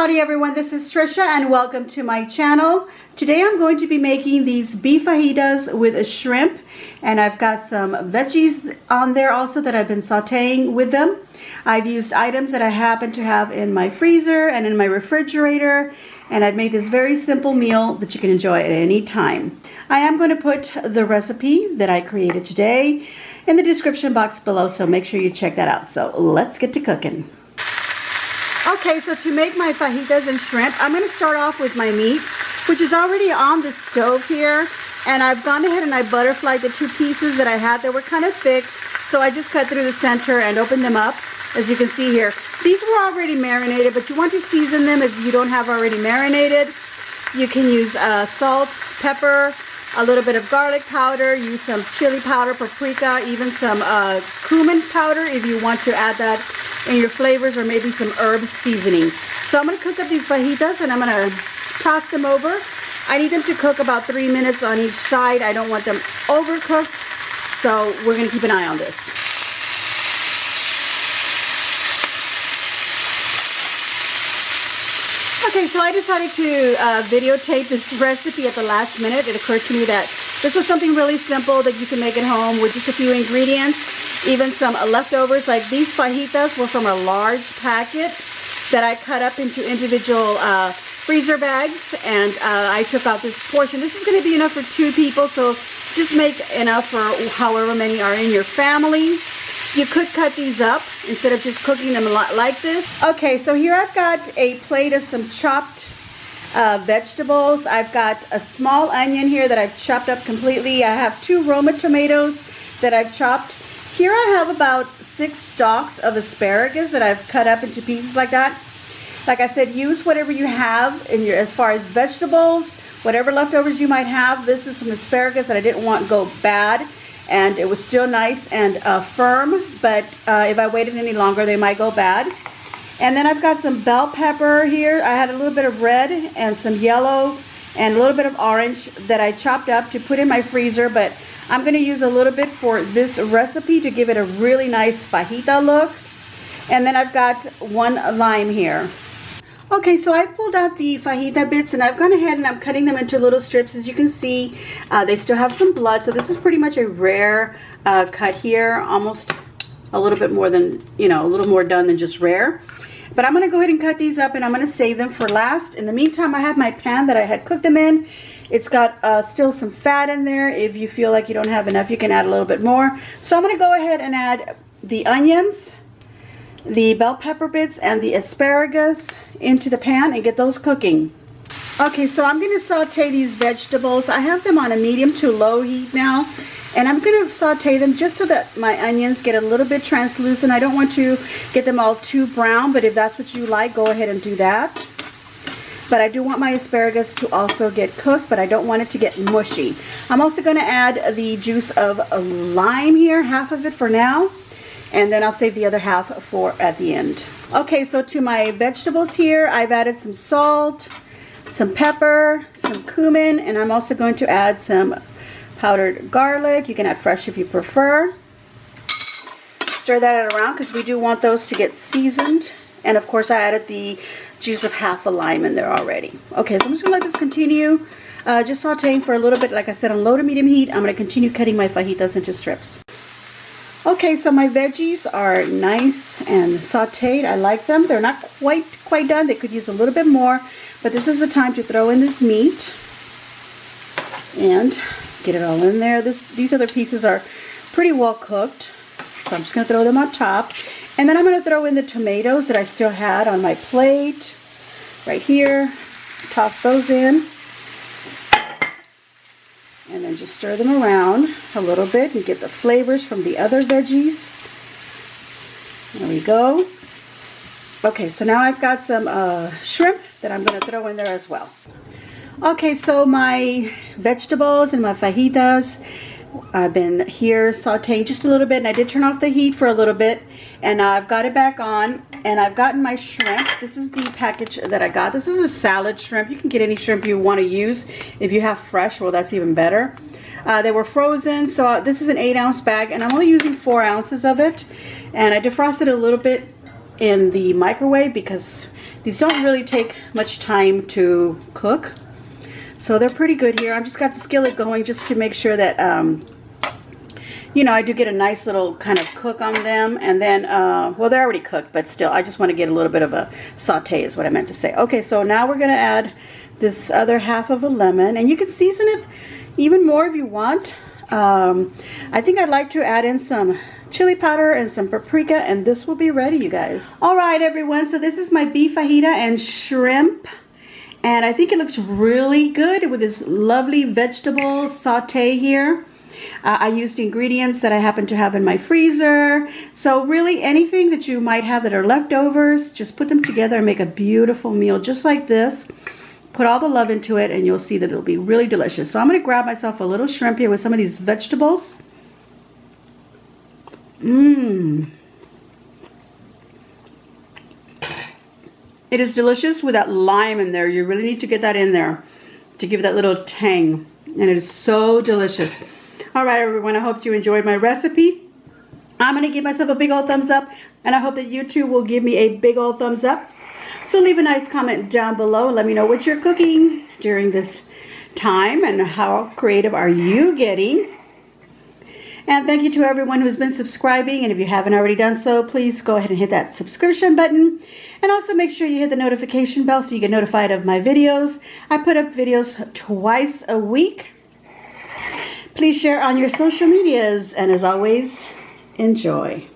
Howdy everyone, this is Trisha and welcome to my channel. Today I'm going to be making these beef fajitas with a shrimp, and I've got some veggies on there also that I've been sauteing with them. I've used items that I happen to have in my freezer and in my refrigerator, and I've made this very simple meal that you can enjoy at any time. I am going to put the recipe that I created today in the description box below, so make sure you check that out. So let's get to cooking. Okay, so to make my fajitas and shrimp, I'm going to start off with my meat, which is already on the stove here. And I've gone ahead and I butterflied the two pieces that I had that were kind of thick. So I just cut through the center and opened them up, as you can see here. These were already marinated, but you want to season them if you don't have already marinated. You can use salt, pepper, a little bit of garlic powder, use some chili powder, paprika, even some cumin powder if you want to add that in your flavors, or maybe some herb seasoning. So I'm going to cook up these fajitas and I'm going to toss them over. I need them to cook about 3 minutes on each side. I don't want them overcooked, so we're going to keep an eye on this. Okay, so I decided to videotape this recipe at the last minute. It occurred to me that this was something really simple that you can make at home with just a few ingredients. Even some leftovers, like these fajitas were from a large packet that I cut up into individual freezer bags, and I took out this portion. This is going to be enough for 2 people, so just make enough for however many are in your family. You could cut these up instead of just cooking them like this. Okay, so here I've got a plate of some chopped vegetables. I've got a small onion here that I've chopped up completely. I have 2 Roma tomatoes that I've chopped. Here I have about 6 stalks of asparagus that I've cut up into pieces like that. Like I said, use whatever you have in your, as far as vegetables, whatever leftovers you might have. This is some asparagus that I didn't want to go bad, and it was still nice and firm, but if I waited any longer they might go bad. And then I've got some bell pepper here. I had a little bit of red and some yellow and a little bit of orange that I chopped up to put in my freezer, but I'm going to use a little bit for this recipe to give it a really nice fajita look. And then I've got 1 lime here. Okay, so I've pulled out the fajita bits and I've gone ahead and I'm cutting them into little strips. As you can see, they still have some blood, so this is pretty much a rare cut here, almost a little bit more than, you know, a little more done than just rare. But I'm going to go ahead and cut these up and I'm going to save them for last. In the meantime, I have my pan that I had cooked them in. It's got still some fat in there. If you feel like you don't have enough, you can add a little bit more. So I'm going to go ahead and add the onions, the bell pepper bits, and the asparagus into the pan and get those cooking. Okay, so I'm going to saute these vegetables. I have them on a medium to low heat now, and I'm going to saute them just so that my onions get a little bit translucent. I don't want to get them all too brown, but if that's what you like, go ahead and do that. But I do want my asparagus to also get cooked, but I don't want it to get mushy. I'm also going to add the juice of a lime here, half of it for now, and then I'll save the other half for at the end. Okay, so to my vegetables here, I've added some salt, some pepper, some cumin, and I'm also going to add some powdered garlic. You can add fresh if you prefer. Stir that around because we do want those to get seasoned. And of course I added the juice of half a lime in there already. Okay, so I'm just going to let this continue. Just sauteing for a little bit. Like I said, on low to medium heat. I'm going to continue cutting my fajitas into strips. Okay, so my veggies are nice and sauteed. I like them. They're not quite done. They could use a little bit more. But this is the time to throw in this meat. And get it all in there. These other pieces are pretty well cooked. So I'm just going to throw them on top. And then I'm going to throw in the tomatoes that I still had on my plate right here. Toss those in. And then just stir them around a little bit and get the flavors from the other veggies. There we go. Okay, so now I've got some shrimp that I'm going to throw in there as well. Okay, so my vegetables and my fajitas, I've been here sauteing just a little bit, and I did turn off the heat for a little bit, and now I've got it back on, and I've gotten my shrimp. This is the package that I got. This is a salad shrimp. You can get any shrimp you want to use. If you have fresh, well, that's even better. They were frozen, so this is an 8-ounce bag, and I'm only using 4 ounces of it, and I defrosted a little bit in the microwave because These don't really take much time to cook, so they're pretty good here. I've just got the skillet going just to make sure that you know, I do get a nice little kind of cook on them. And then, well, they're already cooked, but still, I just want to get a little bit of a saute is what I meant to say. Okay, so now we're going to add this other half of a lemon. And you can season it even more if you want. I think I'd like to add in some chili powder and some paprika, and this will be ready, you guys. All right, everyone, so this is my beef fajita and shrimp. And I think it looks really good with this lovely vegetable saute here. I used ingredients that I happen to have in my freezer. So really anything that you might have that are leftovers, just put them together and make a beautiful meal just like this. Put all the love into it and you'll see that it'll be really delicious. So I'm going to grab myself a little shrimp here with some of these vegetables. It is delicious with that lime in there. You really need to get that in there to give that little tang. And it is so delicious. All right, everyone, I hope you enjoyed my recipe. I'm going to give myself a big old thumbs up, and I hope that you too will give me a big old thumbs up. So leave a nice comment down below and let me know what you're cooking during this time and how creative are you getting. And thank you to everyone who's been subscribing, and if you haven't already done so, please go ahead and hit that subscription button. And also make sure you hit the notification bell so you get notified of my videos. I put up videos twice a week. Please share on your social medias, and as always, enjoy.